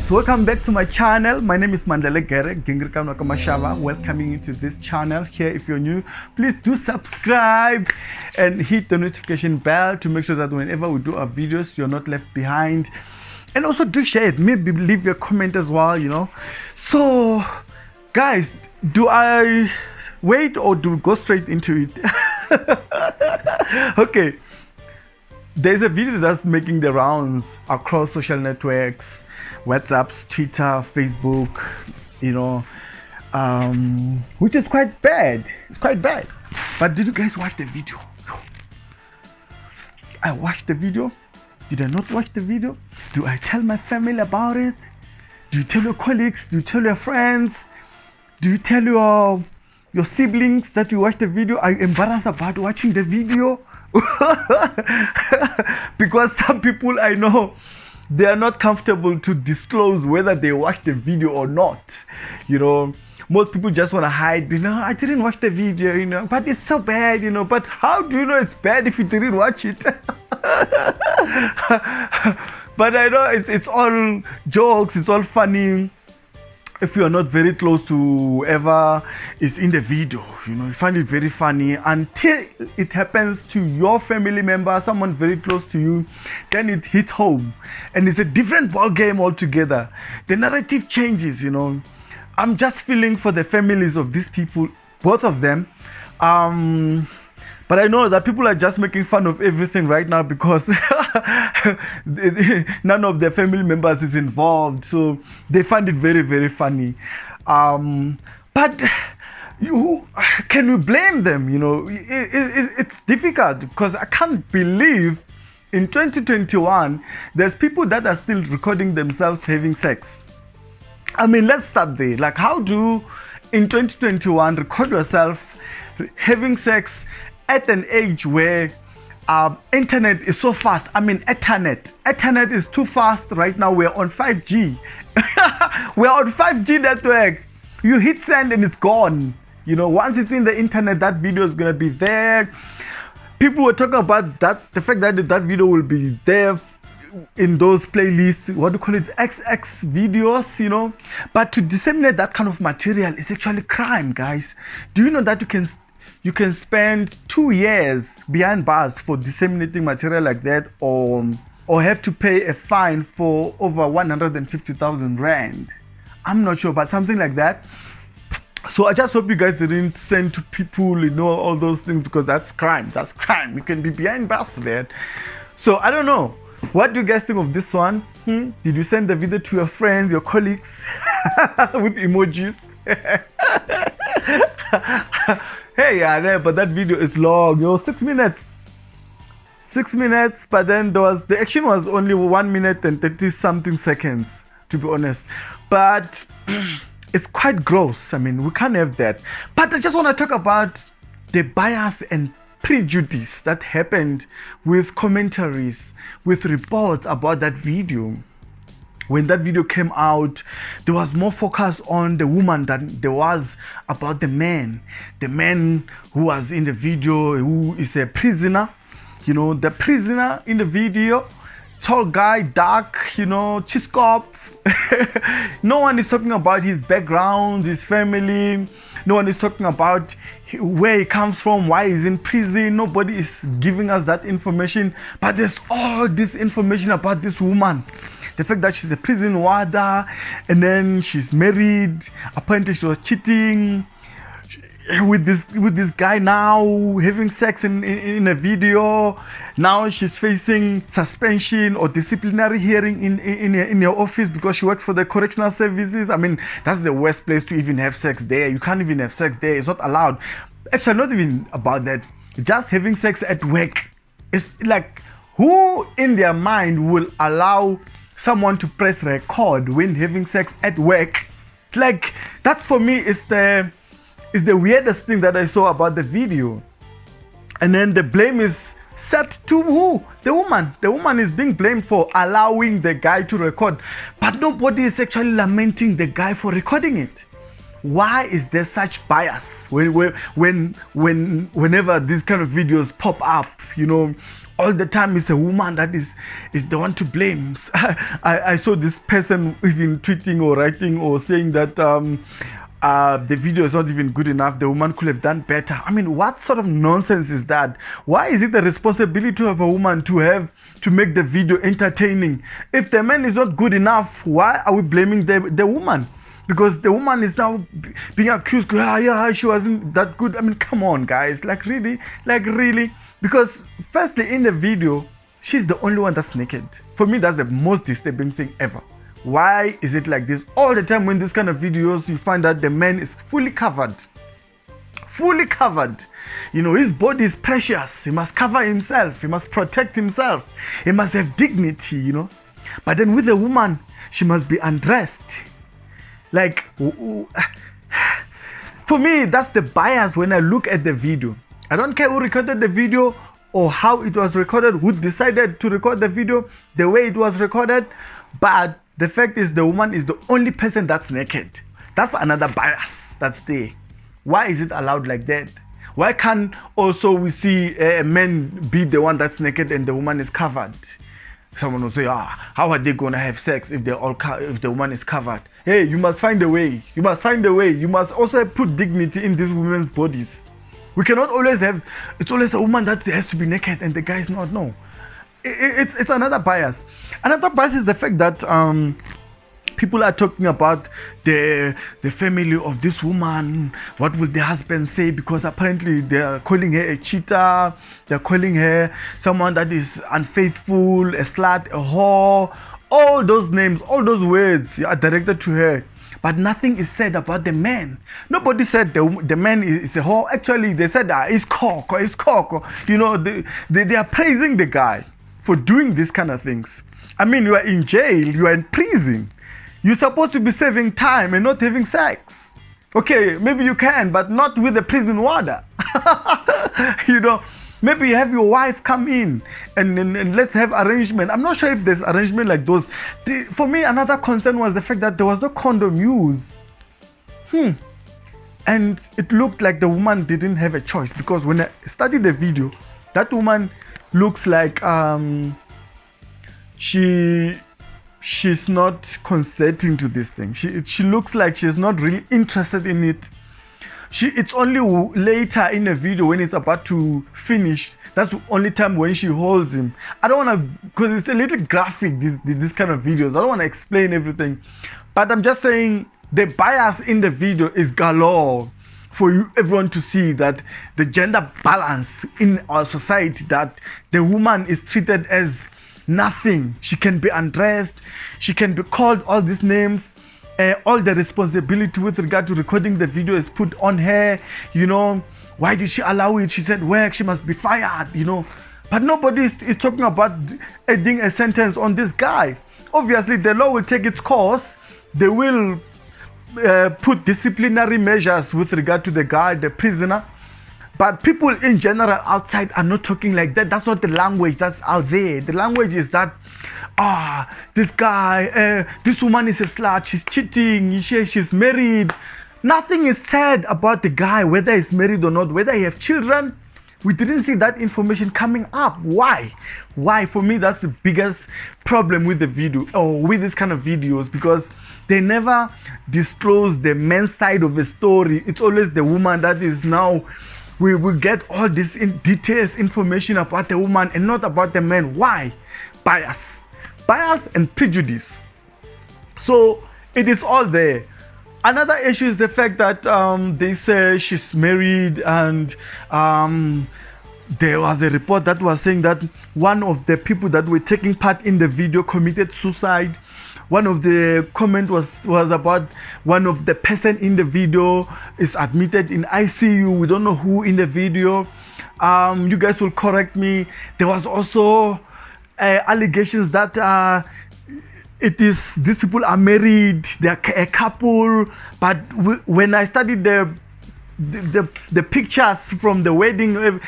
guys, welcome back to my channel. My name is Mandela Gere Gingirikano Kamashava. Welcoming you to this channel. Here, if you're new, please do subscribe and hit the notification bell to make sure that whenever we do our videos, you're not left behind. And also do share it. Maybe leave your comment as well, you know. So guys, do I wait or do we go straight into it? Okay, there's a video that's making the rounds across social networks, WhatsApp, Twitter, Facebook, you know, which is quite bad. It's quite bad. But did you guys watch the video? I watched the video. Did I not watch the video? Do I tell my family about it? Do you tell your colleagues? Do you tell your friends? Do you tell your siblings that you watched the video? Are you embarrassed about watching the video? Because some people I know, they are not comfortable to disclose whether they watched the video or not. You know, most people just want to hide, you know, I didn't watch the video, you know, but it's so bad, you know. But how do you know it's bad if you didn't watch it? But I know it's all jokes, it's all funny. If you are not very close to whoever is in the video, you know, you find it very funny until it happens to your family member, someone very close to you, then it hits home and it's a different ball game altogether. The narrative changes, you know. I'm just feeling for the families of these people, both of them. But I know that people are just making fun of everything right now because none of their family members is involved. So they find it very, very funny. But can we blame them? You know, it's difficult because I can't believe in 2021, there's people that are still recording themselves having sex. I mean, let's start there. Like, how do in 2021 record yourself having sex at an age where internet is so fast? I mean, Ethernet is too fast right now. We're on 5G. We're on 5G network. You hit send and it's gone. You know, once it's in the internet, that video is gonna be there. People were talking about that, the fact that that video will be there in those playlists, what do you call it, XX videos, you know. But to disseminate that kind of material is actually crime, guys. Do you know that you can spend 2 years behind bars for disseminating material like that, or have to pay a fine for over 150,000 rand? I'm not sure, but something like that. So I just hope you guys didn't send to people, you know, all those things, because that's crime. That's crime. You can be behind bars for that. So I don't know. What do you guys think of this one? Did you send the video to your friends, your colleagues with emojis? Hey, yeah, but that video is long, yo, 6 minutes. 6 minutes, but then the action was only 1 minute and 30 something seconds, to be honest. But it's quite gross. I mean, we can't have that. But I just want to talk about the bias and prejudice that happened with commentaries, with reports about that video. When that video came out, there was more focus on the woman than there was about the man. The man who was in the video, who is a prisoner. You know, the prisoner in the video, tall guy, dark, you know, Chiskop. No one is talking about his background, his family. No one is talking about where he comes from, why he's in prison. Nobody is giving us that information. But there's all this information about this woman. The fact that she's a prison warder, and then she's married. Apparently she was cheating with this guy now, having sex in a video. Now she's facing suspension or disciplinary hearing in her office because she works for the correctional services. I mean, that's the worst place to even have sex there. You can't even have sex there. It's not allowed. Actually, not even about that. Just having sex at work. It's like, who in their mind will allow someone to press record when having sex at work? Like, that's for me is the weirdest thing that I saw about the video. And then the blame is set to who? The woman. The woman is being blamed for allowing the guy to record, but nobody is actually lamenting the guy for recording it. Why is there such bias whenever these kind of videos pop up? All the time it's a woman that is the one to blame. I saw this person even tweeting or writing or saying that the video is not even good enough. The woman could have done better. I mean, what sort of nonsense is that? Why is it the responsibility of a woman to make the video entertaining? If the man is not good enough, why are we blaming the woman? Because the woman is now being accused. Yeah, she wasn't that good. I mean, come on, guys. Like really. Because firstly, in the video, she's the only one that's naked. For me, that's the most disturbing thing ever. Why is it like this? All the time when this kind of videos, you find that the man is fully covered. His body is precious. He must cover himself. He must protect himself. He must have dignity, But then with the woman, she must be undressed. Like, for me, that's the bias when I look at the video. I don't care who recorded the video or how it was recorded, who decided to record the video, the way it was recorded, but the fact is the woman is the only person that's naked. That's another bias that's there. Why is it allowed like that? Why can't also we see a man be the one that's naked and the woman is covered? Someone will say, how are they going to have sex if if the woman is covered? Hey, you must find a way. You must also put dignity in these women's bodies. We cannot always it's always a woman that has to be naked and the guy is not. No. It's another bias. Another bias is the fact that people are talking about the family of this woman. What will the husband say? Because apparently they are calling her a cheater. They're calling her someone that is unfaithful, a slut, a whore. All those names, all those words are directed to her. But nothing is said about the man. Nobody said the man is a whore. Actually, they said it's cock. They are praising the guy for doing these kind of things. I mean, you are in jail, you are in prison. You're supposed to be saving time and not having sex. Okay, maybe you can, but not with the prison warder. Maybe you have your wife come in and let's have arrangement. I'm not sure if there's arrangement like those. For me, another concern was the fact that there was no condom used. And it looked like the woman didn't have a choice, because when I studied the video, that woman looks like she's not consenting to this thing. She looks like she's not really interested in it. It's only later in the video when it's about to finish, that's the only time when she holds him. I don't want to, because it's a little graphic, this kind of videos. I don't want to explain everything, but I'm just saying the bias in the video is galore for everyone to see that the gender balance in our society, that the woman is treated as nothing. She can be undressed, she can be called all these names. All the responsibility with regard to recording the video is put on her. Why did she allow it? She said work, she must be fired. But nobody is talking about adding a sentence on this guy. Obviously, the law will take its course. They will put disciplinary measures with regard to the guy, the prisoner. But people in general outside are not talking like that. That's not the language that's out there. The language is that, this guy, this woman is a slut, she's cheating, she's married. Nothing is said about the guy, whether he's married or not, whether he has children. We didn't see that information coming up. Why? For me, that's the biggest problem with the video, or with this kind of videos, because they never disclose the men's side of the story. It's always the woman that is now. We will get all this details information about the woman and not about the man. Why? Bias and prejudice. So it is all there. Another issue is the fact that they say she's married, and there was a report that was saying that one of the people that were taking part in the video committed suicide. One of the comment was about one of the person in the video is admitted in ICU. We don't know who in the video. You guys will correct me. There was also allegations that these people are married. They are a couple. But when I studied the pictures from the wedding,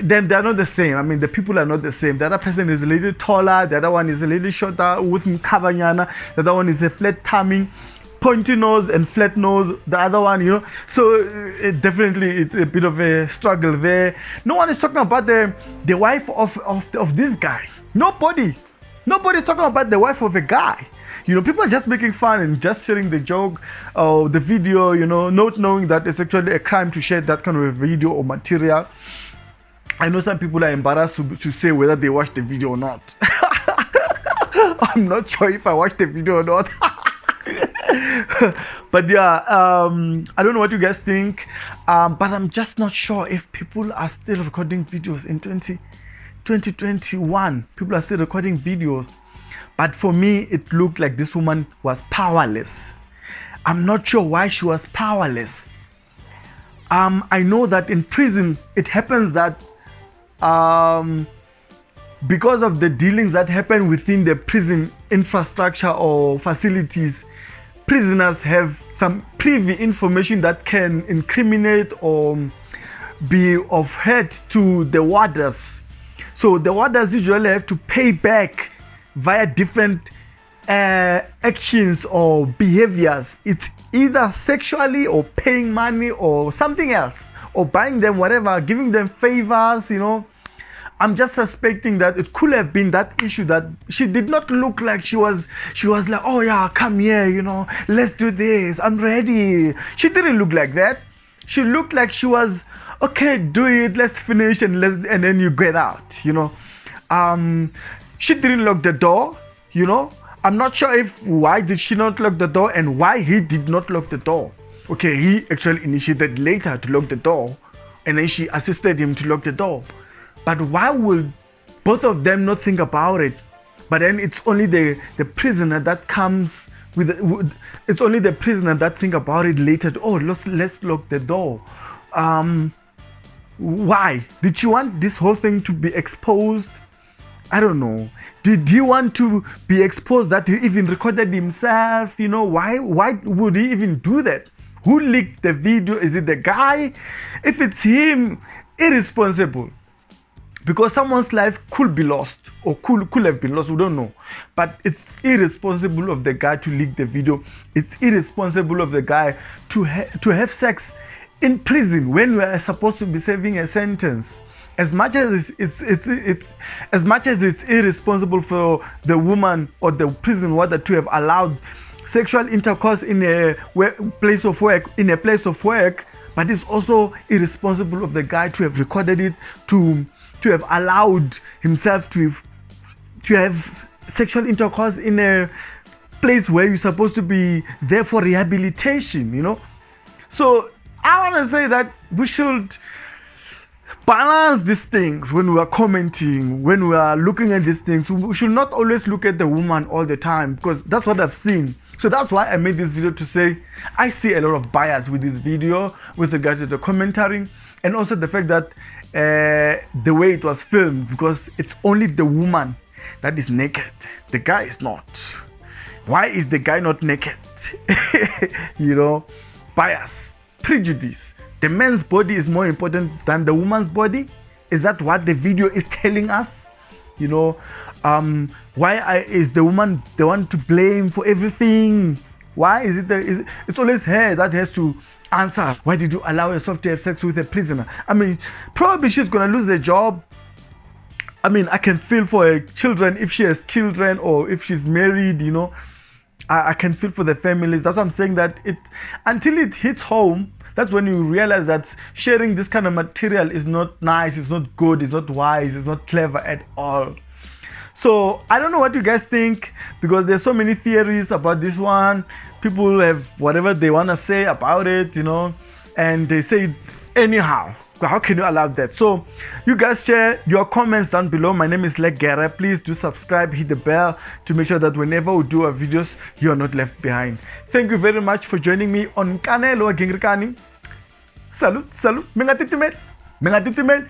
then they're not the same. I mean, the people are not the same. The other person is a little taller, the other one is a little shorter with Kavanyana, the other one is a flat tummy. pointy nose and flat nose, the other one, you know. So definitely it's a bit of a struggle there. No one is talking about the wife of this guy. Nobody's talking about the wife of a guy. You know, people are just making fun and just sharing the joke or the video, you know, not knowing that it's actually a crime to share that kind of a video or material. I know some people are embarrassed to say whether they watched the video or not. I'm not sure if I watched the video or not. But yeah, I don't know what you guys think, but I'm just not sure if people are still recording videos in 2021. People are still recording videos, but for me it looked like this woman was powerless. I'm not sure why she was powerless. I know that in prison it happens that because of the dealings that happen within the prison infrastructure or facilities, prisoners have some privy information that can incriminate or be of hurt to the warders. So the warders usually have to pay back via different actions or behaviors. It's either sexually or paying money or something else, or buying them whatever, giving them favors, you know. I'm just suspecting that it could have been that issue, that she did not look like she was like, oh yeah, come here, you know, let's do this, I'm ready. She didn't look like that. She looked like she was, okay, do it, let's finish and then you get out, you know. She didn't lock the door, you know. I'm not sure why did she not lock the door and why he did not lock the door. Okay, he actually initiated later to lock the door and then she assisted him to lock the door. But why would both of them not think about it? But then it's only the prisoner that comes with it's only the prisoner that think about it later. Oh, let's lock the door. Why did she want this whole thing to be exposed? I don't know. Did he want to be exposed that he even recorded himself? You know, why would he even do that? Who leaked the video? Is it the guy? If it's him, irresponsible. Because someone's life could be lost or could have been lost, we don't know. But it's irresponsible of the guy to leak the video. It's irresponsible of the guy to have sex in prison when we are supposed to be serving a sentence. As much as it's irresponsible for the woman or the prison warder to have allowed sexual intercourse in a place of work, but it's also irresponsible of the guy to have recorded it, to have allowed himself to have sexual intercourse in a place where you're supposed to be there for rehabilitation, you know. So I want to say that we should balance these things when we are commenting, when we are looking at these things. We should not always look at the woman all the time, because that's what I've seen. So that's why I made this video, to say I see a lot of bias with this video with regard to the commentary, and also the fact that the way it was filmed, because it's only the woman that is naked, the guy is not. Why is the guy not naked? You know, bias, prejudice. The man's body is more important than the woman's body. Is that what the video is telling us? You know, is the woman the one to blame for everything? Why is it it's always her that has to answer? Why did you allow yourself to have sex with a prisoner? I mean, probably she's gonna lose her job. I mean, I can feel for her children, if she has children or if she's married, you know. I can feel for the families. That's what I'm saying, that until it hits home, that's when you realize that sharing this kind of material is not nice, it's not good, it's not wise, it's not clever at all. So I don't know what you guys think, because there's so many theories about this one. People have whatever they want to say about it, you know, and they say it anyhow. How can you allow that? So you guys share your comments down below. My name is Legere. Please do subscribe, hit the bell to make sure that whenever we do our videos, you are not left behind. Thank you very much for joining me on Kanelo Gingirkani. Salut. Mingatitimel. Mingatitimel.